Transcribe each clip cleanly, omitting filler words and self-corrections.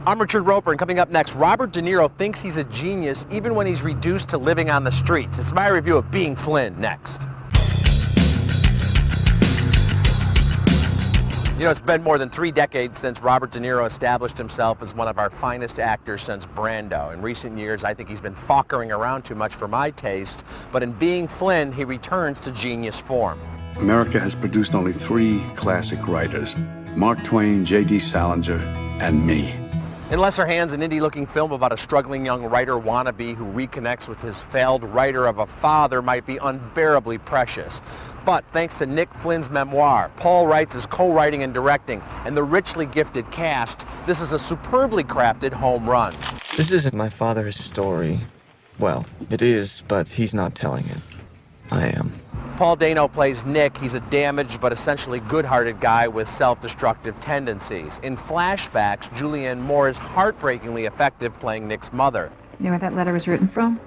I'm Richard Roeper, and coming up next, Robert De Niro thinks he's a genius even when he's reduced to living on the streets. It's my review of Being Flynn next. You know, it's been more than 3 decades since Robert De Niro established himself as one of our finest actors since Brando. In recent years, I think he's been fockering around too much for my taste, but in Being Flynn, he returns to genius form. America has produced only 3 classic writers: Mark Twain, J.D. Salinger, and me. In lesser hands, an indie-looking film about a struggling young writer wannabe who reconnects with his failed writer of a father might be unbearably precious. But thanks to Nick Flynn's memoir, Paul Reitz is co-writing and directing, and the richly gifted cast, this is a superbly crafted home run. This isn't my father's story. Well, it is, but he's not telling it. I am. Paul Dano plays Nick. He's a damaged but essentially good-hearted guy with self-destructive tendencies. In flashbacks, Julianne Moore is heartbreakingly effective playing Nick's mother. You know where that letter was written from?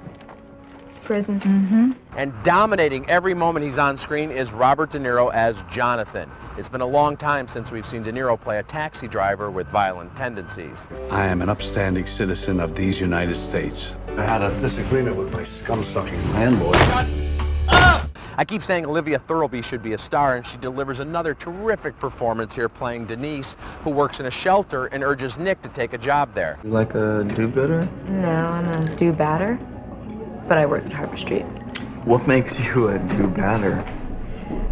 Prison. Mm-hmm. And dominating every moment he's on screen is Robert De Niro as Jonathan. It's been a long time since we've seen De Niro play a taxi driver with violent tendencies. I am an upstanding citizen of these United States. I had a disagreement with my scum-sucking landlord. I keep saying Olivia Thirlby should be a star, and she delivers another terrific performance here playing Denise, who works in a shelter and urges Nick to take a job there. You like a do-gooder? No, I'm a do-batter, but I work at Harbor Street. What makes you a do-batter?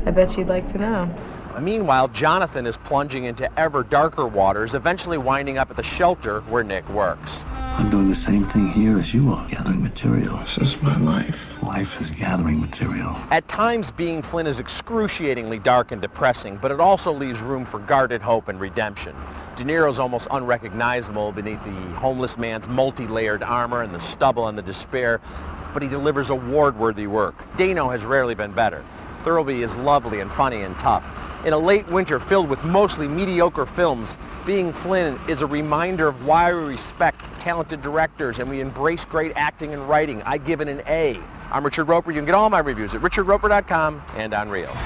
I bet you'd like to know. Meanwhile, Jonathan is plunging into ever darker waters, eventually winding up at the shelter where Nick works. I'm doing the same thing here as you are, gathering material. This is my life. Life is gathering material. At times, Being Flynn is excruciatingly dark and depressing, but it also leaves room for guarded hope and redemption. De Niro's almost unrecognizable beneath the homeless man's multi-layered armor and the stubble and the despair, but he delivers award-worthy work. Dano has rarely been better. Thirlby is lovely and funny and tough. In a late winter filled with mostly mediocre films, Being Flynn is a reminder of why we respect talented directors and we embrace great acting and writing. I give it an A. I'm Richard Roeper. You can get all my reviews at richardroeper.com and on Reels.